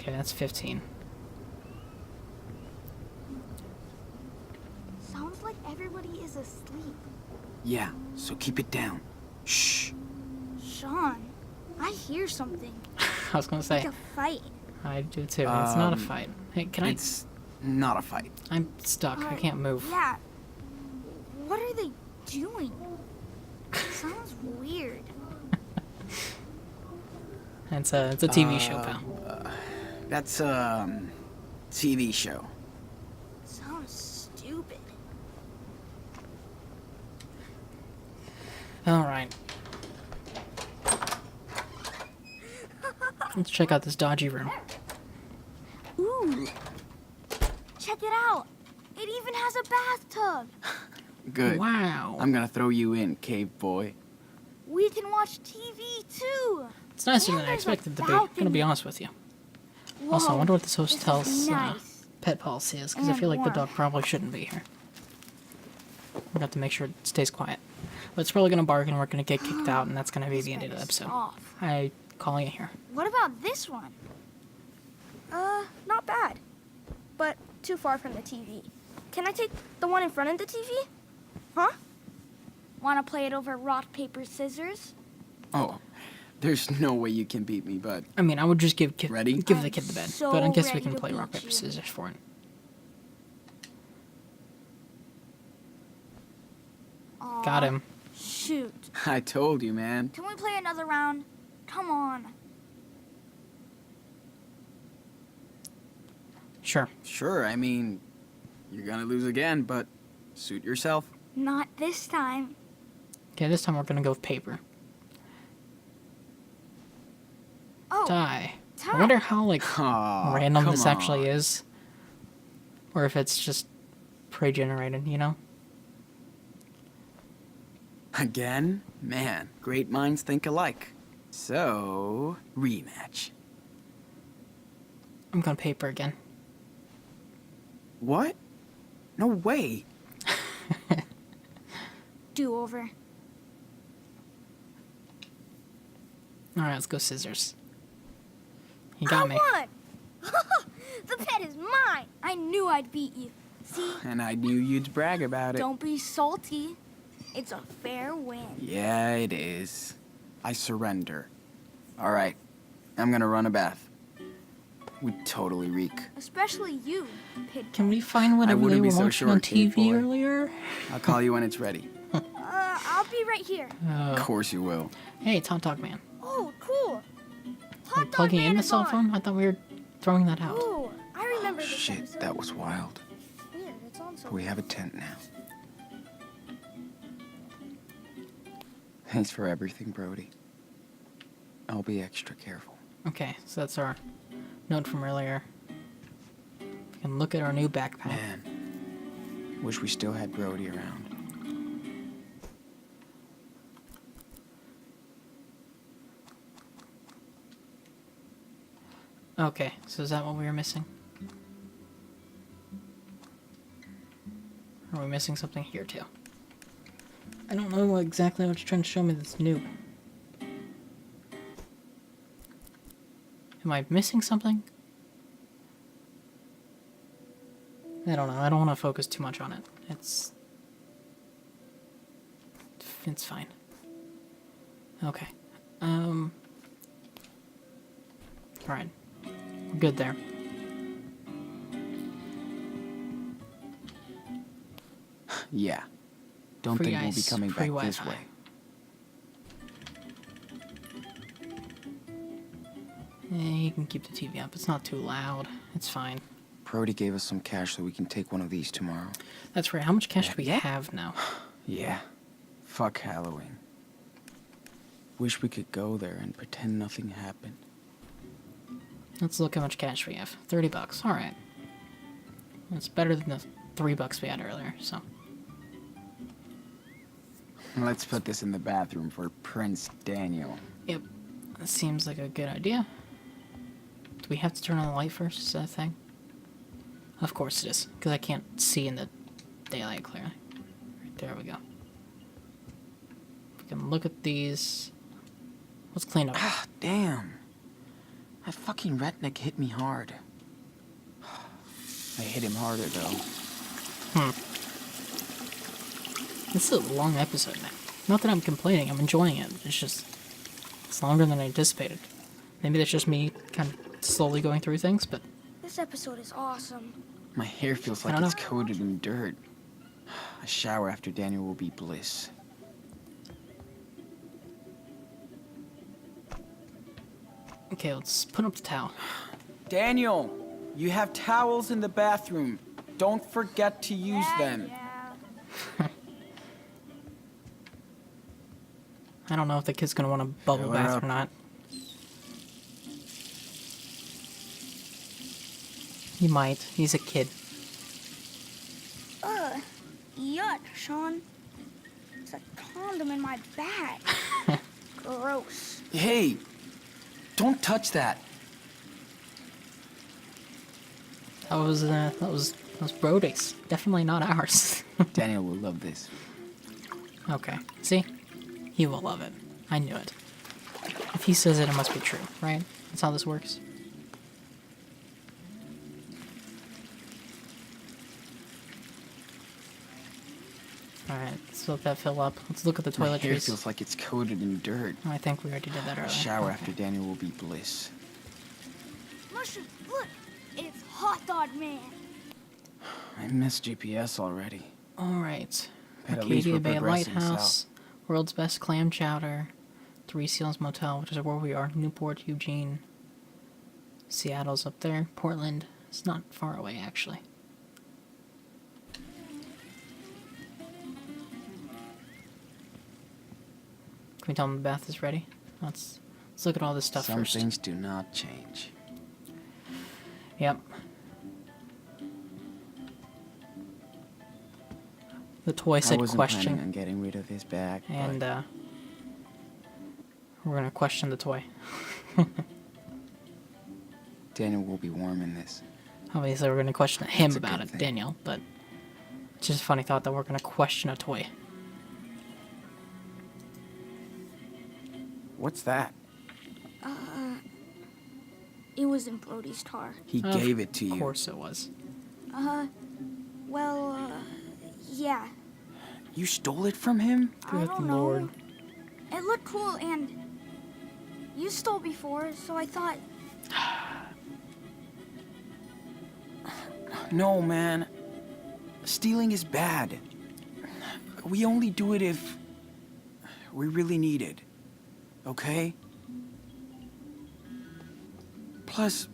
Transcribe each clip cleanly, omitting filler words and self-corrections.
Okay, that's 15. Sounds like everybody is asleep. Yeah, so keep it down. Shh. Sean, I hear something. I was gonna say, Like a fight. I do too. It's not a fight. Hey, can I? It's not a fight. I'm stuck. I can't move. Yeah. What are they doing? Sounds weird. It's a TV show, pal. That's TV show. Sounds stupid. All right. Let's check out this dodgy room. Ooh. Check it out. It even has a bathtub. Good. Wow. I'm gonna throw you in, cave boy. We can watch TV too. It's nicer And than I there's a expected to be. I'm gonna be honest with you. Also, I Whoa, wonder what this this is hotel's nice. pet policy is, because I And feel like the warm. dog probably shouldn't be here. We have to make sure it stays quiet. But it's probably gonna bark, and we're gonna get kicked out, and that's gonna be the end of the Bed is episode. soft. I calling it here. What about this one? Not bad. But too far from the TV. Can I take the one in front of the TV? Huh? Wanna play it over rock, paper, scissors? Oh, there's no way you can beat me, bud. I mean, I would just give Ready? the I'm kid the bed, so but I guess we ready can to play rock beat paper you. scissors for it. Aw, Got him. Shoot. I told you, man. Can we play another round? Come on. Sure. Sure, I mean, you're gonna lose again, but suit yourself. Not this time. Okay, this time we're gonna go with paper. Oh, Die. I tie. wonder how Aw, random come this actually on. is, or if it's just pre-generated. You know. Again? Man, great minds think alike. So, rematch. I'm going paper again. What? No way. Do over. All right, let's go scissors. You got me. I won! The pet is mine. I knew I'd beat you. See? And I knew you'd brag about it. Don't be salty. It's a fair win. Yeah, it is. I surrender. All right, I'm gonna run a bath. We totally reek. Especially you, Pid. Can we find whatever they wouldn't were be so watching sure, on Kate TV boy. earlier? I'll call you when it's ready. I'll be right here. Of course you will. Hey, it's Hot Dog Man. Oh, cool. Are we Hot dog plugging man in the is cell on. phone? I thought we were throwing that out. Ooh, I remember this Shit, episode. that was wild. Weird, it's on so We have a tent now. Thanks for everything, Brody. I'll be extra careful. Okay, so that's our note from earlier. We can look at our new backpack. Man, wish we still had Brody around. Okay, so is that what we were missing? Are we missing something here too? I don't know exactly what you're trying to show me that's new. Am I missing something? I don't know. I don't want to focus too much on it. It's fine. Okay. Alright. We're good there. Yeah. Don't Free think we'll be ice, coming free back this Wi-Fi. way. You can keep the TV up. It's not too loud. It's fine. Brody gave us some cash so we can take one of these tomorrow. That's right. How much cash do we have now? Yeah. Fuck Halloween. Wish we could go there and pretend nothing happened. Let's look how much cash we have. $30. Alright. That's better than the $3 we had earlier, so. Let's put this in the bathroom for Prince Daniel. Yep. That seems like a good idea. Do we have to turn on the light first? Is that a thing? Of course it is, because I can't see in the daylight clearly. Right, there we go. We can look at these. Let's clean up. Ah, damn. That fucking redneck hit me hard. I hit him harder, though. This is a long episode now. Not that I'm complaining, I'm enjoying it. It's just, it's longer than I anticipated. Maybe that's just me kind of slowly going through things, but This episode is awesome. My hair feels I like don't it's coated in dirt. A shower after Daniel will be bliss. okay, let's put up the towel. Daniel, you have towels in the bathroom. Don't forget to use them. Yeah. I don't know if the kid's gonna want a bubble Fill her bath up. or not. He might. He's a kid. Ugh. Yuck, Sean. It's a condom in my bag. Gross. Hey, don't touch that. That was Brody's. Definitely not ours. Daniel will love this. Okay. See? He will love it. I knew it. If he says it, it must be true, right? That's how this works. Alright, let's let that fill up. Let's look at the My hair toiletries. feels like it's coated in dirt. I think we already did that A earlier. shower Okay. after Daniel will be bliss. Mushroom, look. It's Hot Dog Man. I miss GPS already. Alright. But at least Arcadia we're Bay progressing Lighthouse, World's Best Clam Chowder, Three Seals Motel, which is where we are, Newport, Eugene. Seattle's up there, Portland. It's not far away, actually. Can we tell them the bath is ready? Let's look at all this stuff Some first. things do not change. Yep. The toy I said wasn't question. planning on getting rid of his bag, And, but we're gonna question the toy. Daniel will be warm in this. Obviously, we're gonna question him That's a about good it, thing. Daniel, but it's just a funny thought that we're gonna question a toy. What's that? It was in Brody's car. He gave it to you. Of course it was. Well, yeah. You stole it from him? I Good don't lord. know. It looked cool and you stole before, so I thought, No, man. Stealing is bad. We only do it if we really need it. Okay? Plus,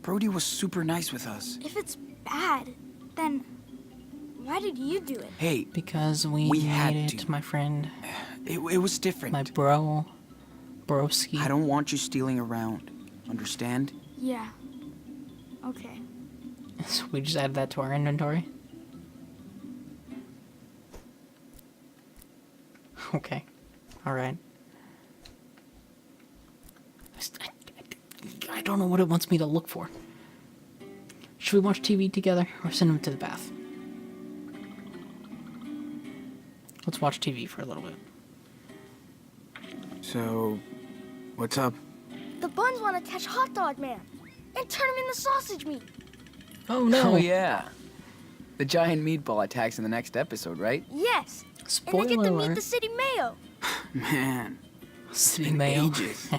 Brody was super nice with us. if it's bad, then why did you do it? Hey, Because we We had need it, to. my friend. it was different. My broski. I don't want you stealing around. Understand? Yeah. Okay. So we just add that to our inventory. Okay. Alright. I don't know what it wants me to look for. Should we watch TV together or send him to the bath? Let's watch TV for a little bit. So, what's up? The buns want to catch Hot Dog Man and turn him into sausage meat. Oh no! Oh, yeah. The giant meatball attacks in the next episode, right? Yes. Spoiler and they get to meet alert. the city mayo. Man, City been Mayo. ages.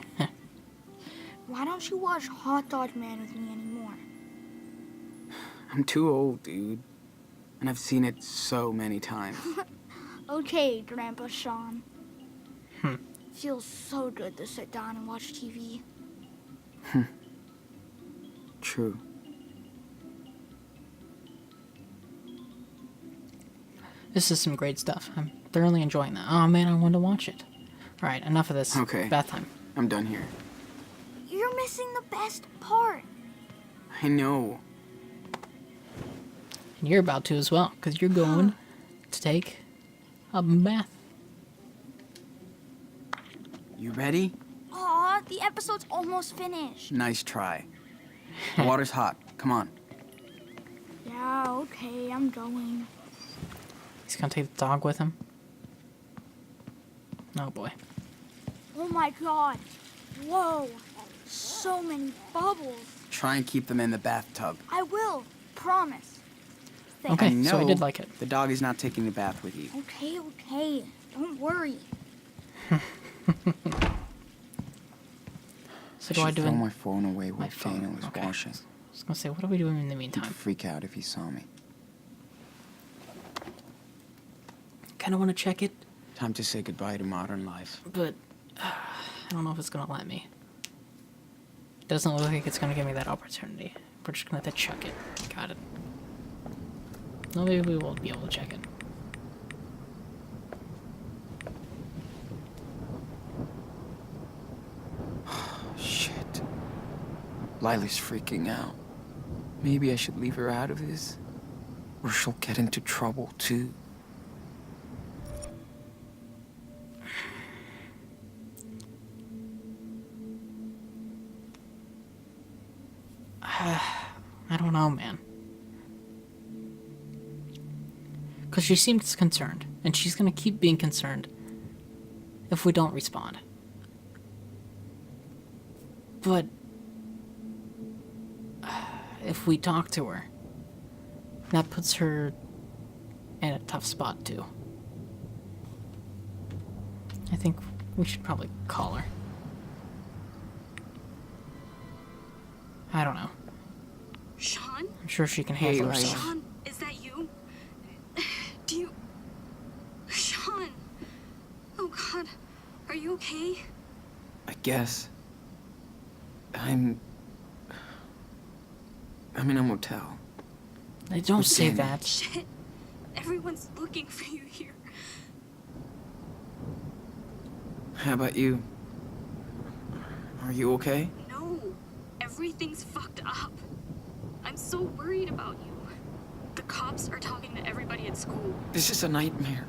Why don't you watch Hot Dog Man with me anymore? I'm too old, dude. And I've seen it so many times. Okay, Grandpa Sean. Feels so good to sit down and watch TV. True. This is some great stuff. I'm thoroughly enjoying that. Oh man, I want to watch it. Alright, enough of this. Okay. Bath time. I'm done here. You're missing the best part. I know. And you're about to as well, because you're going to take a bath. You ready? Aw, the episode's almost finished. Nice try. The water's hot. Come on. Yeah, okay, I'm going. He's gonna take the dog with him. Oh boy. Oh my god. Whoa. so many bubbles. Try and keep them in the bathtub. I will. Promise. Thanks. Okay, I know so I did like it. the dog is not taking the bath with you. Okay. Don't worry. So do I do throw it? my phone away My while phone. Daniel was Okay. washing. I was gonna say, what are we doing in the He'd meantime? freak out if he saw me. Kind of want to check it, Time to say goodbye to modern life. but I don't know if it's gonna let me. Doesn't look like it's gonna give me that opportunity. We're just gonna have to check it. Got it. No, maybe we will be able to check it. Shit. Lily's freaking out. Maybe I should leave her out of this. Or she'll get into trouble too. I don't know, man. Because she seems concerned, and she's gonna keep being concerned if we don't respond. But if we talk to her, that puts her in a tough spot too. I think we should probably call her. I don't know. Sean? I'm sure she can Hey, handle Lila. herself. Sean, is that you? Do you... Sean! Oh God, are you okay? I guess. I'm in a motel. They don't say Daniel. that. Shit, everyone's looking for you here. How about you? Are you okay? No, everything's fucked up. I'm so worried about you. The cops are talking to everybody at school. This is a nightmare.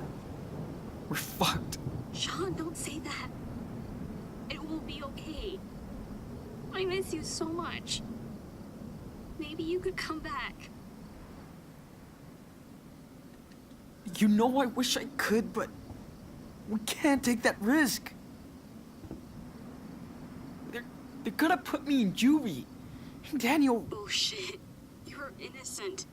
We're fucked. Sean, don't say that. It will be okay. I miss you so much. Maybe you could come back. You know I wish I could, but we can't take that risk. They're gonna put me in juvie. And Daniel, Bullshit. You're innocent.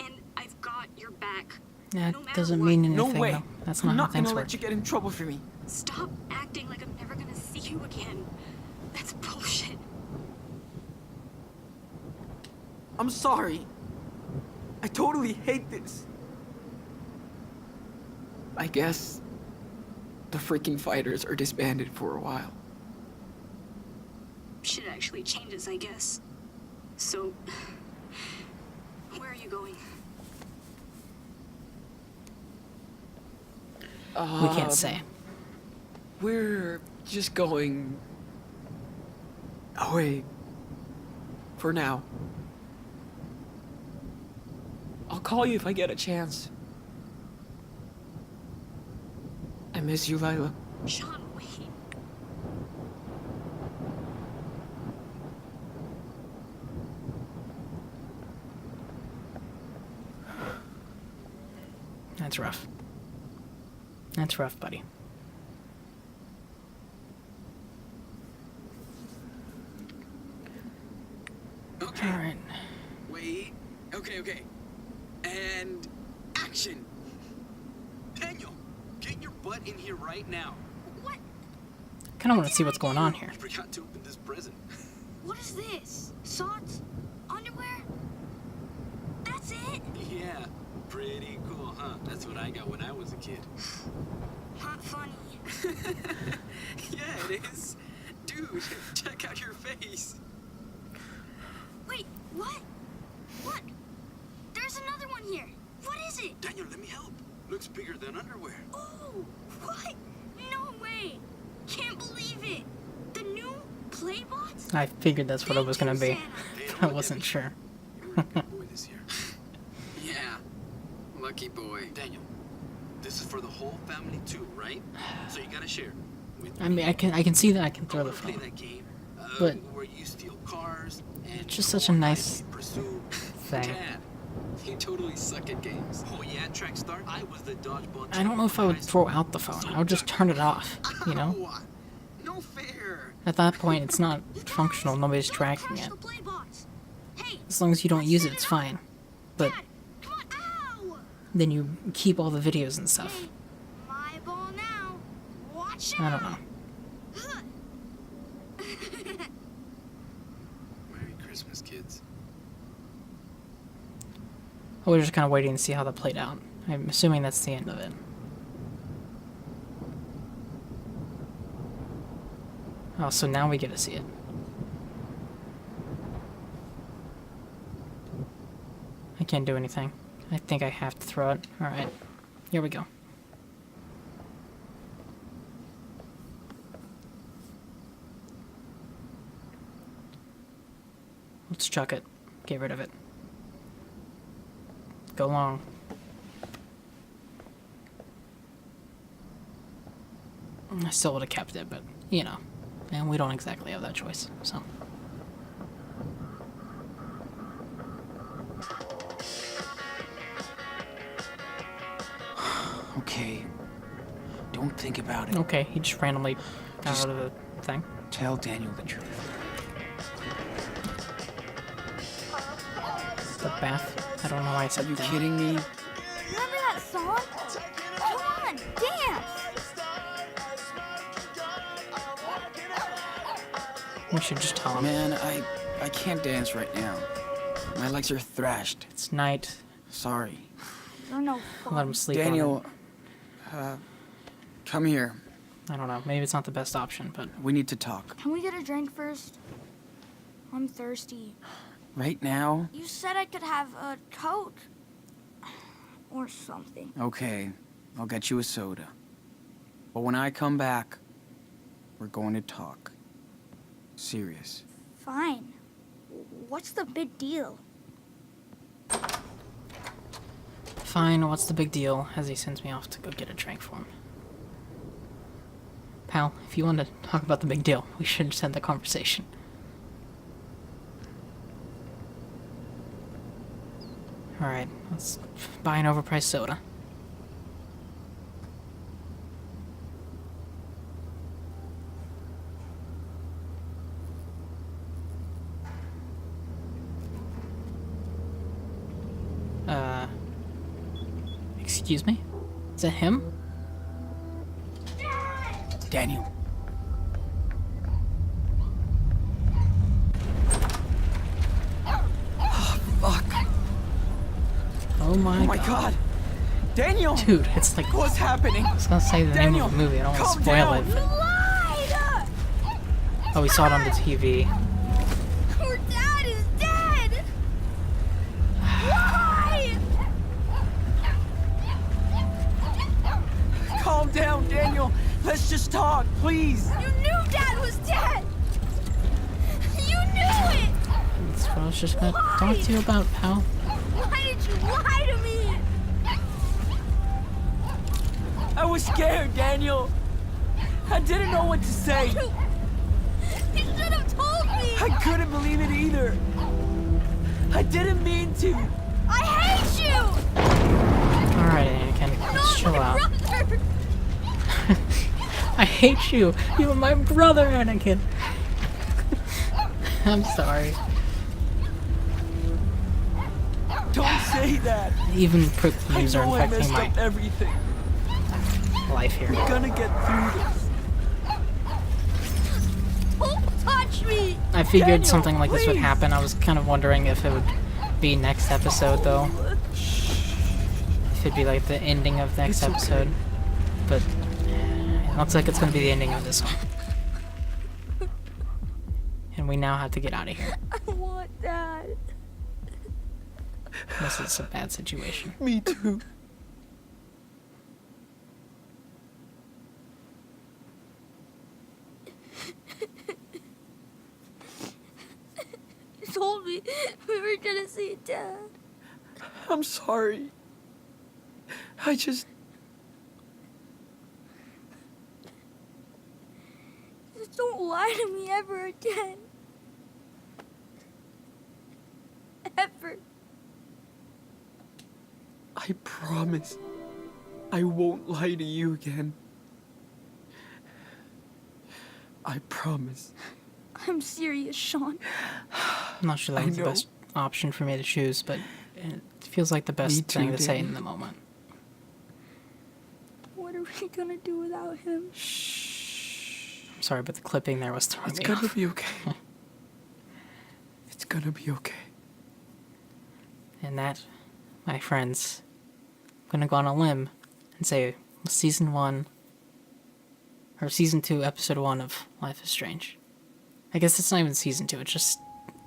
And I've got your back. That No matter doesn't what. mean anything, no way. though. That's I'm not how not things gonna work. let you get in trouble for me. Stop acting like I'm never gonna see you again. That's bullshit. I'm sorry. I totally hate this. I guess the freaking fighters are disbanded for a while. Shit actually changes, I guess. So, where are you going? We can't say. We're just going away for now. I'll call you if I get a chance. I miss you, Lila. Sean, wait. That's rough. That's rough, buddy. Okay. All right. Wait. Okay. And action. Daniel, get your butt in here right now. What? Kind of want to see what's going on here. You forgot to open this present. What is this? Socks? Underwear? That's it? Yeah, pretty cool, huh? That's what I got when I was a kid. Not funny. Yeah, it is. Dude, check out your face. Wait, what? What? There's another one here. What is it? Daniel, let me help. Looks bigger than underwear. Oh, what? No way. Can't believe it. The new Playbots? I figured that's what it was gonna be. Thank you, Hey, I look wasn't at me. sure. You were a good boy this year. Yeah, lucky boy. Daniel, this is for the whole family too, right? So you gotta share. With I mean, I can see that I can I throw the wanna play phone. that game, But- where you steal cars and It's just go such a on nice high-speed pursuit. thing. Dad, you totally suck at games. Oh yeah, track star. I was the dodgeball. I don't know if I would throw out the phone. I would just turn it off, you know? No fair. At that point, it's not functional. Nobody's tracking Touch it. the play box. Hey, As long as you don't use it, it's fine. But Dad, come on. Ow! then you keep all the videos and stuff. Hey, my ball now. Watch I out. don't know. Merry Christmas, kids. We're just kind of waiting to see how that played out. I'm assuming that's the end of it. Oh, so now we get to see it. I can't do anything. I think I have to throw it. Alright. Here we go. Let's chuck it. Get rid of it. Go long. I still would have kept it, but, you know. And we don't exactly have that choice, so. Okay. Don't think about it. Okay, he just randomly got Just- out of the thing. Tell Daniel the truth. The bath. I don't know why I Are said you thing. kidding me? Remember that song? Come on, dance! We should just tell him. Man, I can't dance right now. My legs are thrashed. It's night. Sorry. You're no Let fun. him sleep on Daniel, come here. it. I don't know. Maybe it's not the best option, but We need to talk. Can we get a drink first? I'm thirsty. Right now? You said I could have a Coke. Or something. Okay, I'll get you a soda. But when I come back, we're going to talk. Serious. Fine. What's the big deal? fine. What's the big deal? As he sends me off to go get a drink for him. Pal, if you want to talk about the big deal, we should just end the conversation. Alright, let's buy an overpriced soda. Excuse me? Is that him? Daniel. Oh, fuck. Oh my god. God. Daniel! Dude, it's like... What's happening? I was gonna say the name Daniel, of the movie, I don't want to calm spoil down. it. You But... lied! Oh, we saw it on the TV. Our dad is dead! Why? Calm down, Daniel. Let's just talk, please. You knew Dad was dead! You knew it! That's what I was just gonna talk to you about, pal. Why did you lie to me? I was scared, Daniel. I didn't know what to say. You should have told me! I couldn't believe it either. I didn't mean to. I hate you! Alright, Anakin, let's chill out. Brother! I hate you! You are my brother, Anakin! I'm sorry. Don't say that. Even prick I views are know I infecting messed my up everything. life here. We're gonna get through this. Don't touch me! I figured Daniel, something like this would please. happen. I was kind of wondering if it would be next episode, though. If it'd be like the ending of next It's okay. episode. But it looks like it's going to be the ending of this one. And we now have to get out of here. I want Dad. This is a bad situation. Me too. You told me we were gonna see Dad. I'm sorry. I just... Just don't lie to me ever again. Ever. I promise I won't lie to you again. I promise. I'm serious, Sean. I'm not sure that I was the know. best option for me to choose, but it feels like the Me best too, thing to say in Danny. the moment. What are we gonna do without him? I'm sorry, but the clipping there was throwing It's me gonna off. be okay. It's gonna be okay. And that, my friends, I'm gonna go on a limb and say season 1, or season 2, episode 1 of Life is Strange. I guess it's not even season 2, it's just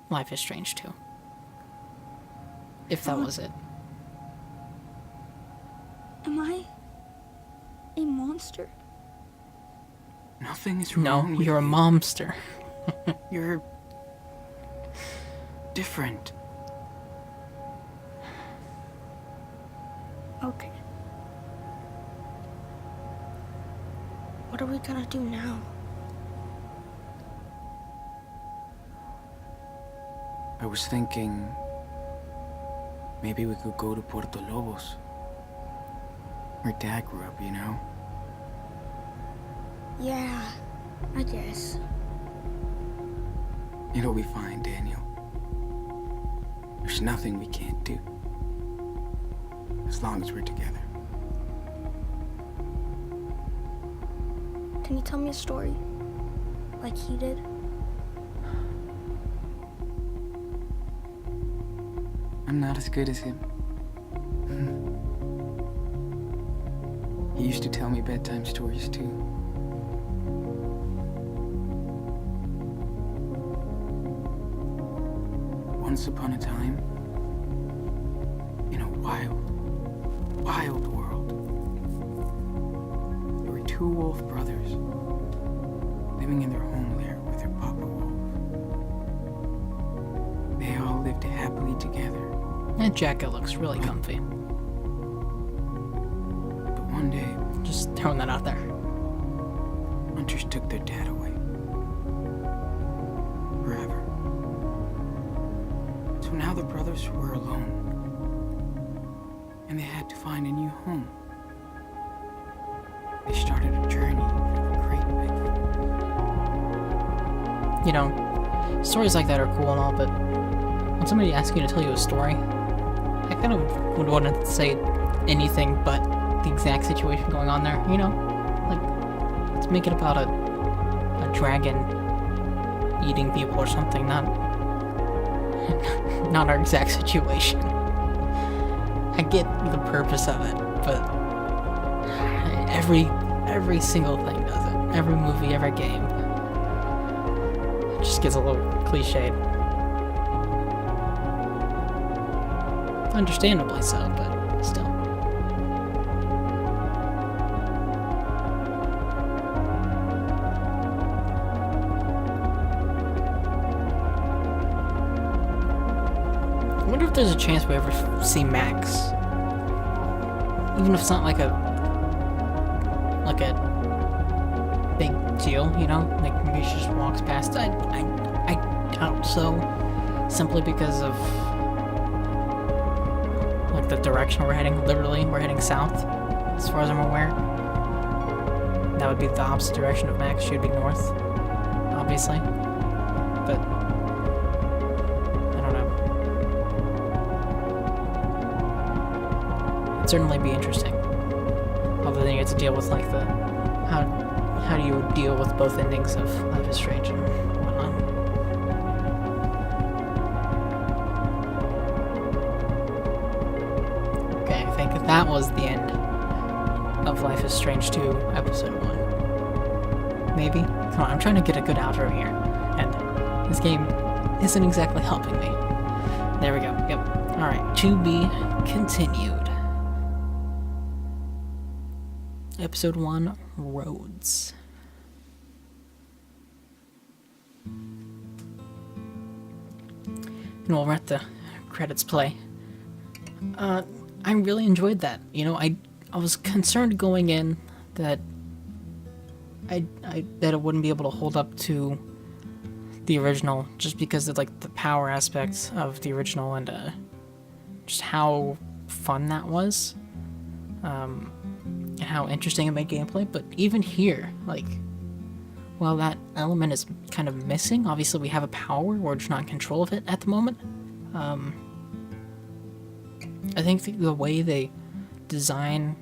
Life is Strange 2. If that was it. Am I a monster? Nothing is No, wrong with you're a you. momster. You're different. Okay. What are we gonna do now? I was thinking maybe we could go to Puerto Lobos. Where Dad grew up, you know? Yeah, I guess. It'll be fine, Daniel. There's nothing we can't do. As long as we're together. Can you tell me a story? Like he did? I'm not as good as him. He used to tell me bedtime stories too. Once upon a time, in a wild world, there were two wolf brothers living in their home there with their papa wolf. They all lived happily together. That jacket looks really comfy. But one day, Just throwing that out there. hunters took their dad away. Forever. So now the brothers were alone. And they had to find a new home. They started a journey through the great big. You know, stories like that are cool and all, but when somebody asks you to tell you a story, I kind of would want to say anything but the exact situation going on there, you know? Like, let's make it about a dragon eating people or something, not our exact situation. I get the purpose of it, but every single thing does it. Every movie, every game. It just gets a little cliched. Understandably so, but still. I wonder if there's a chance we ever see Max. Even if it's not like a big deal, you know? Like maybe she just walks past. I doubt so. Simply because of like the direction we're heading. Literally, we're heading south, as far as I'm aware. That would be the opposite direction of Max. She would be north, obviously. But I don't know. It'd certainly be interesting. Other than you have to deal with like the how do you deal with both endings of Life is Strange and whatnot. Okay, I think that was the end of Life is Strange 2, Episode 1. Maybe? Come on, I'm trying to get a good outro here, and this game isn't exactly helping me. There we go, yep. Alright, to be continued. Episode 1, Roads. And we'll let the credits play. I really enjoyed that. You know, I was concerned going in that that it wouldn't be able to hold up to the original, just because of like the power aspects of the original and just how fun that was, and how interesting it made gameplay. But even here, like while that element is kind of missing, obviously we have a power, we're just not in control of it at the moment. I think the way they design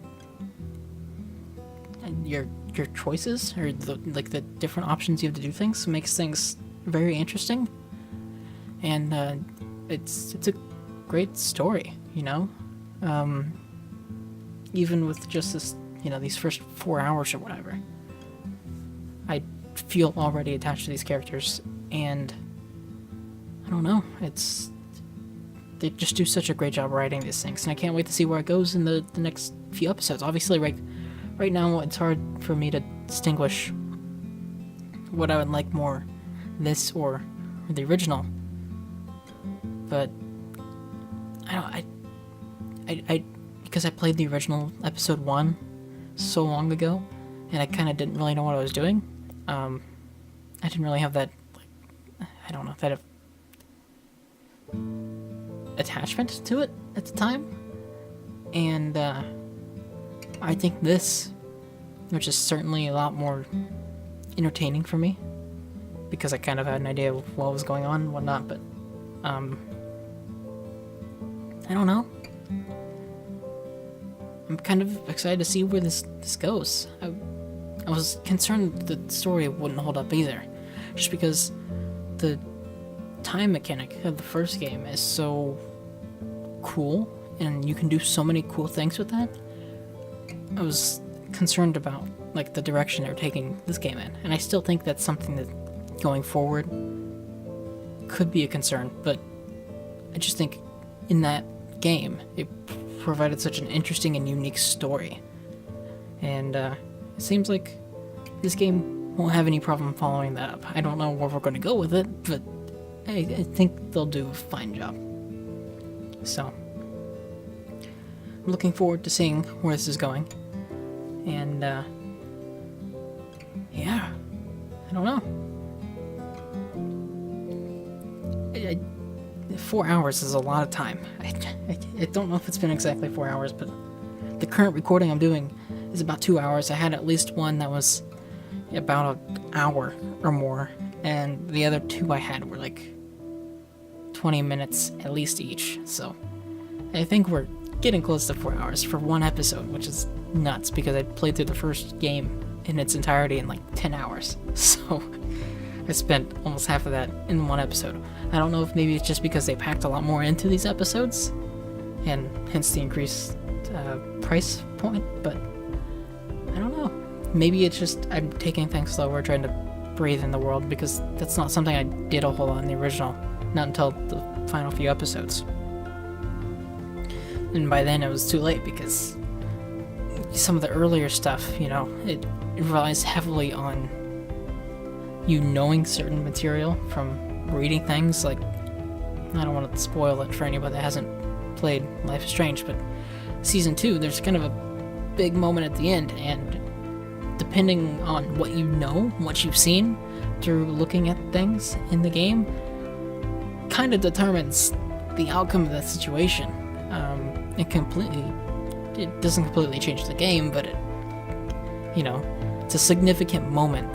your choices, or the different options you have to do things, makes things very interesting. And it's a great story, you know? Even with just this, you know, these first 4 hours or whatever, I feel already attached to these characters, and I don't know, they just do such a great job writing these things, and I can't wait to see where it goes in the next few episodes. Obviously, right now it's hard for me to distinguish what I would like more, this or the original, but I because I played the original episode 1 so long ago, and I kind of didn't really know what I was doing. I didn't really have that, I don't know, that attachment to it at the time. And I think this, which is certainly a lot more entertaining for me, because I kind of had an idea of what was going on and whatnot, but I don't know. I'm kind of excited to see where this goes. I was concerned the story wouldn't hold up either, just because the time mechanic of the first game is so cool, and you can do so many cool things with that. I was concerned about the direction they're taking this game in, and I still think that's something that going forward could be a concern, but I just think in that game it provided such an interesting and unique story, and it seems like this game won't have any problem following that up. I don't know where we're going to go with it, but I think they'll do a fine job. So I'm looking forward to seeing where this is going, and yeah, I don't know. 4 hours is a lot of time. I don't know if it's been exactly 4 hours, but the current recording I'm doing is about 2 hours. I had at least one that was about an hour or more, and the other two I had were 20 minutes at least each. So I think we're getting close to 4 hours for one episode, which is nuts because I played through the first game in its entirety in 10 hours. So I spent almost half of that in one episode. I don't know if maybe it's just because they packed a lot more into these episodes, and hence the increased price point, but I don't know. Maybe it's just I'm taking things slower, trying to breathe in the world, because that's not something I did a whole lot in the original, not until the final few episodes. And by then it was too late, because some of the earlier stuff, it relies heavily on you knowing certain material from reading things. I don't want to spoil it for anybody that hasn't played Life is Strange, but Season 2, there's kind of a big moment at the end, and depending on what you know, what you've seen through looking at things in the game, kind of determines the outcome of that situation. It doesn't completely change the game, but it's a significant moment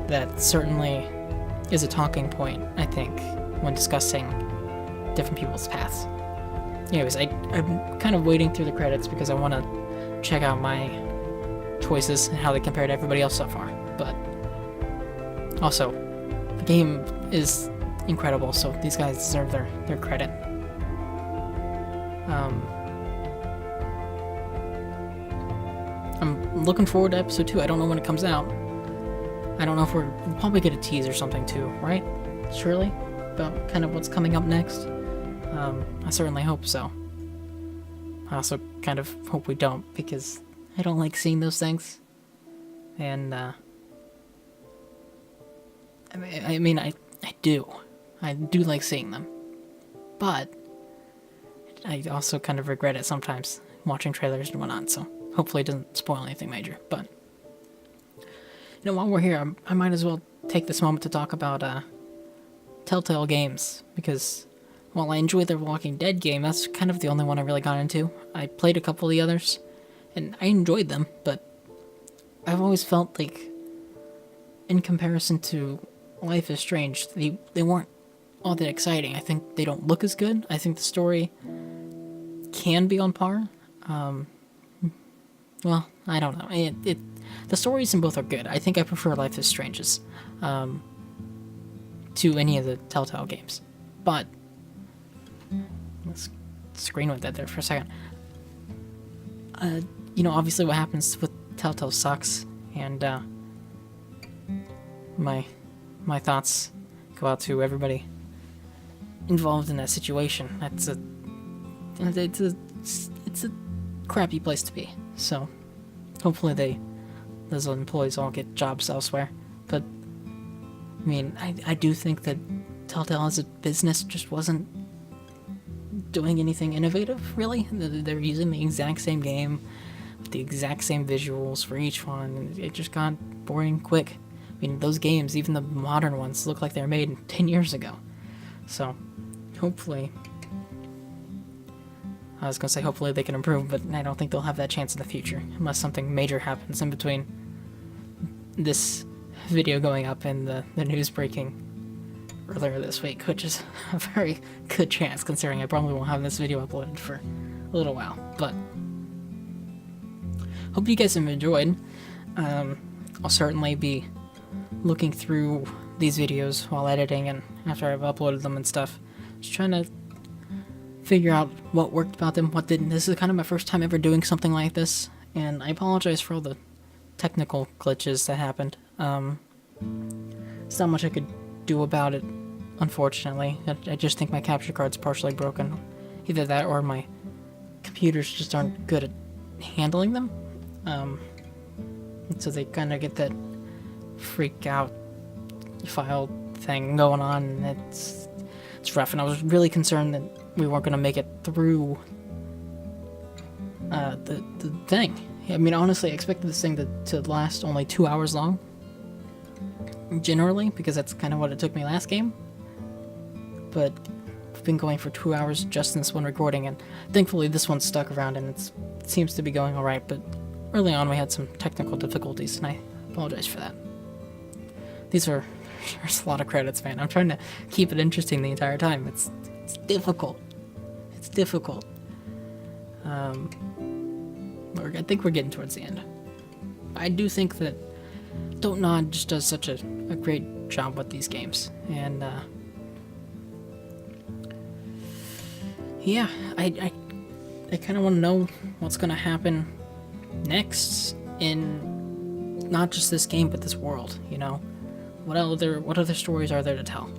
that certainly is a talking point, I think, when discussing different people's paths. Anyways, I'm kind of waiting through the credits because I want to check out my choices and how they compare to everybody else so far. But also, the game is incredible, so these guys deserve their credit. I'm looking forward to episode 2. I don't know when it comes out. I don't know if we'll probably get a tease or something too, right? Surely? About kind of what's coming up next? I certainly hope so. I also kind of hope we don't, because I don't like seeing those things. And, I do. I do like seeing them. But I also kind of regret it sometimes, watching trailers and whatnot, so hopefully it doesn't spoil anything major. But while we're here, I might as well take this moment to talk about Telltale games, because while I enjoy their Walking Dead game, that's kind of the only one I really got into. I played a couple of the others, and I enjoyed them, but I've always felt like, in comparison to Life is Strange, they weren't all that exciting. I think they don't look as good. I think the story can be on par. Well, I don't know. The stories in both are good. I think I prefer Life is Strange's to any of the Telltale games. But let's screen with that there for a second. Obviously what happens with Telltale sucks, and my thoughts go out to everybody involved in that situation. It's a crappy place to be. So hopefully those employees all get jobs elsewhere. But I mean, I do think that Telltale as a business just wasn't doing anything innovative, really. They're using the exact same game with the exact same visuals for each one, and it just got boring quick. I mean, those games, even the modern ones, look like they were made 10 years ago. So hopefully, I was going to say hopefully they can improve, but I don't think they'll have that chance in the future, unless something major happens in between this video going up and the news breaking earlier this week, which is a very good chance, considering I probably won't have this video uploaded for a little while. But hope you guys have enjoyed. I'll certainly be looking through these videos while editing and after I've uploaded them and stuff, just trying to figure out what worked about them, what didn't. This is kind of my first time ever doing something like this, and I apologize for all the technical glitches that happened. There's not much I could do about it, unfortunately. I just think my capture card's partially broken. Either that or my computers just aren't good at handling them. So they kind of get that freak out file thing going on, and it's rough, and I was really concerned that we weren't going to make it through the thing. I mean, honestly, I expected this thing to last only 2 hours long, generally, because that's kind of what it took me last game. But I've been going for 2 hours just in this one recording, and thankfully this one stuck around, and it seems to be going alright, but early on we had some technical difficulties, and I apologize for that. There's a lot of credits, man. I'm trying to keep it interesting the entire time. It's difficult. It's difficult. I think we're getting towards the end. I do think that Don't Nod just does such a great job with these games, and yeah, I kind of want to know what's going to happen next in not just this game but this world. What other stories are there to tell?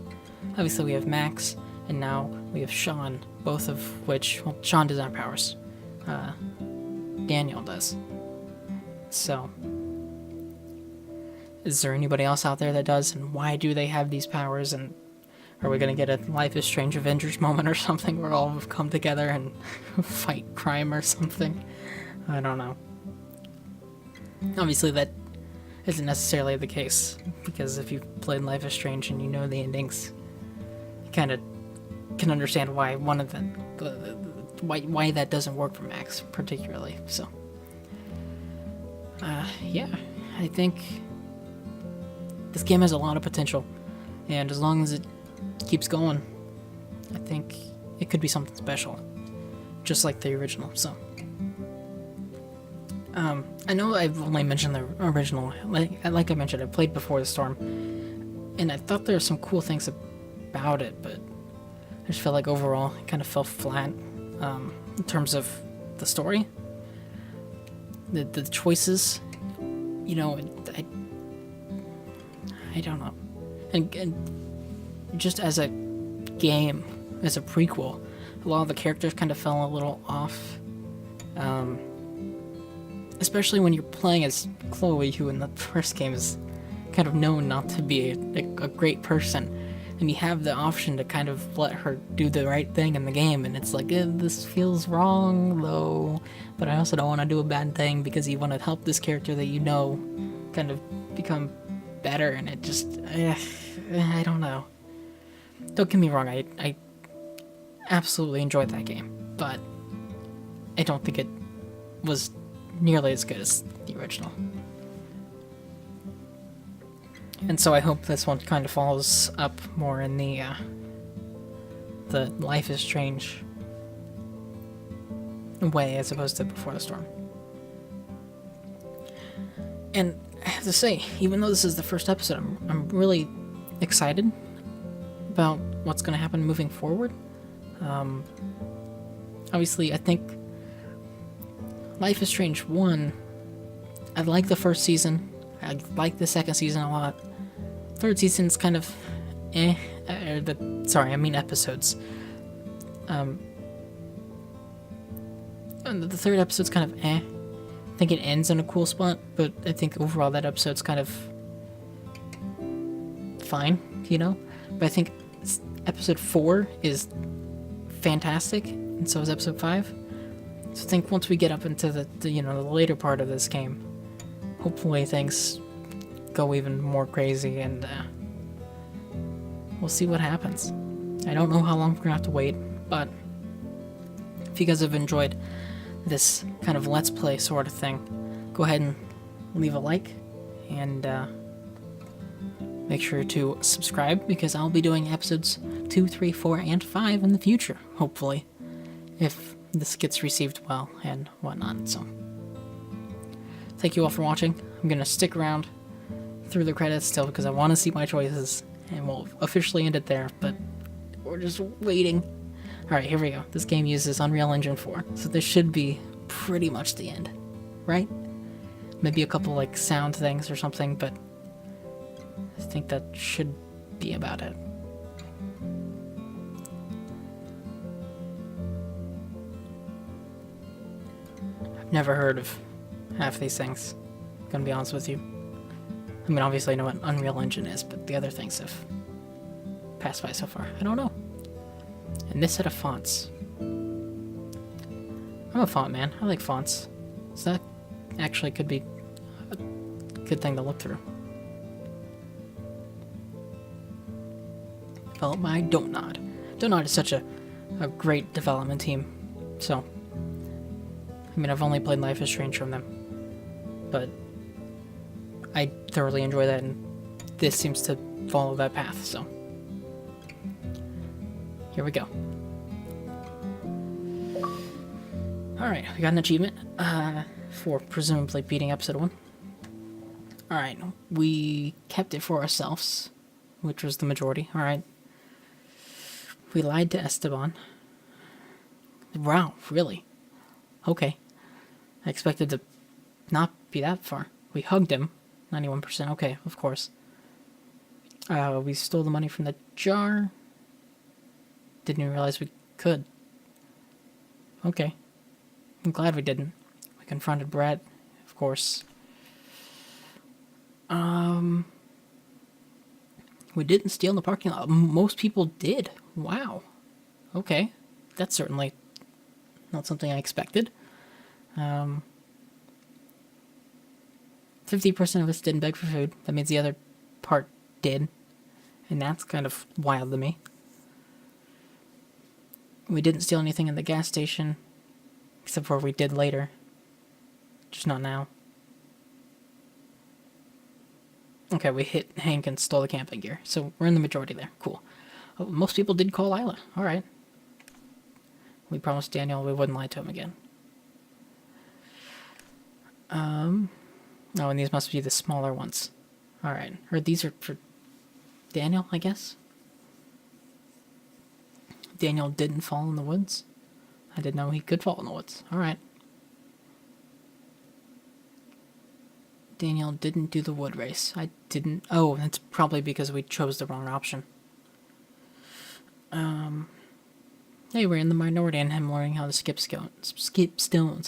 Obviously we have Max, and now we have Sean, both of which, well, Sean doesn't have powers. Daniel does. So, is there anybody else out there that does, and why do they have these powers, and are we gonna get a Life is Strange Avengers moment or something where all have come together and fight crime or something? I don't know. Obviously that isn't necessarily the case, because if you've played Life is Strange and you know the endings, you kind of can understand why one of why that doesn't work for Max particularly. So, yeah, I think this game has a lot of potential, and as long as it keeps going, I think it could be something special, just like the original. So, I know I've only mentioned the original. Like I mentioned, I played Before the Storm, and I thought there were some cool things about it, but I just felt like overall it kind of fell flat in terms of the story. The choices, I don't know. And just as a game, as a prequel, a lot of the characters kind of fell a little off. Especially when you're playing as Chloe, who in the first game is kind of known not to be a great person. And you have the option to kind of let her do the right thing in the game, and it's like, this feels wrong, though. But I also don't want to do a bad thing, because you want to help this character that kind of become better, and it just, I don't know. Don't get me wrong, I absolutely enjoyed that game, but I don't think it was nearly as good as the original. And so I hope this one kind of follows up more in the Life is Strange way as opposed to Before the Storm. And I have to say, even though this is the first episode, I'm really excited about what's going to happen moving forward. Obviously, I think Life is Strange 1, I like the first season. I like the second season a lot. Third season's kind of episodes. And the third episode's kind of I think it ends in a cool spot, but I think overall that episode's kind of fine, you know? But I think episode 4 is fantastic, and so is episode 5. So I think once we get up into the later part of this game, hopefully things go even more crazy, and we'll see what happens. I don't know how long we're gonna have to wait, but if you guys have enjoyed this kind of Let's Play sort of thing, go ahead and leave a like, and make sure to subscribe, because I'll be doing episodes 2, 3, 4, and 5 in the future, hopefully, if this gets received well and whatnot. So thank you all for watching. I'm gonna stick around through the credits still because I want to see my choices, and we'll officially end it there, but we're just waiting. Alright, here we go. This game uses Unreal Engine 4, so this should be pretty much the end, right? Maybe a couple like sound things or something, but I think that should be about it. I've never heard of half these things, gonna be honest with you. I mean, obviously I know what Unreal Engine is, but the other things have passed by so far. I don't know. And this set of fonts. I'm a font man. I like fonts. So that actually could be a good thing to look through. Developed by Don't Nod. Don't Nod is such a great development team. So, I mean, I've only played Life is Strange from them, but I thoroughly enjoy that, and this seems to follow that path, so here we go. Alright, we got an achievement for presumably beating episode 1. Alright, we kept it for ourselves, which was the majority. Alright. We lied to Esteban. Wow, really? Okay. I expected to not be that far. We hugged him. 91%. Okay, of course. We stole the money from the jar. Didn't even realize we could. Okay. I'm glad we didn't. We confronted Brett, of course. We didn't steal in the parking lot. Most people did. Wow. Okay. That's certainly not something I expected. 50% of us didn't beg for food. That means the other part did. And that's kind of wild to me. We didn't steal anything in the gas station. Except for we did later. Just not now. Okay, we hit Hank and stole the camping gear. So we're in the majority there. Cool. Oh, most people did call Lila. Alright. We promised Daniel we wouldn't lie to him again. Oh, and these must be the smaller ones. Alright. Or these are for Daniel, I guess? Daniel didn't fall in the woods? I didn't know he could fall in the woods. Alright. Daniel didn't do the wood race. I didn't... Oh, that's probably because we chose the wrong option. Hey, we're in the minority in him learning how to skip stones.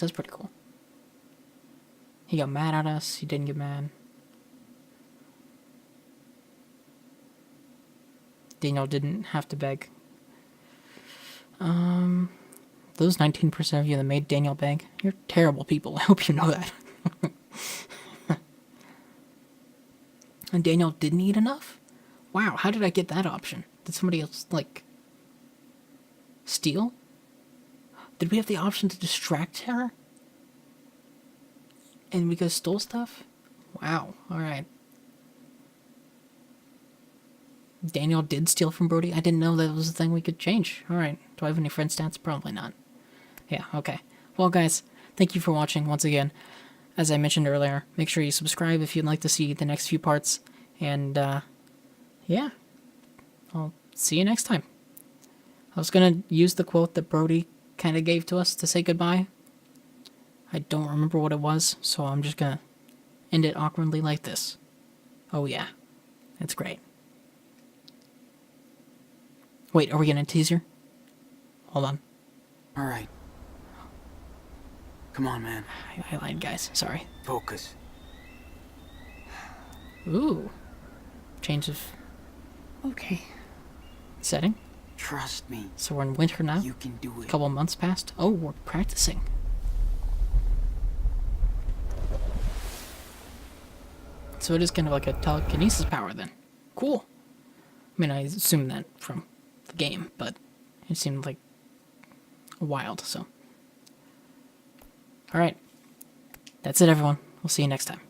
That's pretty cool. He got mad at us. He didn't get mad. Daniel didn't have to beg. Those 19% of you that made Daniel beg, you're terrible people. I hope you know that. And Daniel didn't eat enough? Wow, how did I get that option? Did somebody else, like, steal? Did we have the option to distract her? And we guys stole stuff? Wow, alright. Daniel did steal from Brody. I didn't know that was a thing we could change. Alright. Do I have any friend stats? Probably not. Yeah, okay. Well, guys, thank you for watching once again. As I mentioned earlier, make sure you subscribe if you'd like to see the next few parts. And, yeah. I'll see you next time. I was gonna use the quote that Brody kind of gave to us to say goodbye. I don't remember what it was, so I'm just gonna end it awkwardly like this. Oh yeah. That's great. Wait, are we getting a teaser? Hold on. All right. Come on, man. I lied, guys. Sorry. Focus. Ooh. Change of Okay. setting. Trust me. So we're in winter now. You can do A it. couple months passed. Oh, we're practicing. So it is kind of like a telekinesis power then. Cool. I mean, I assumed that from the game, but it seemed like wild, so. Alright. That's it, everyone. We'll see you next time.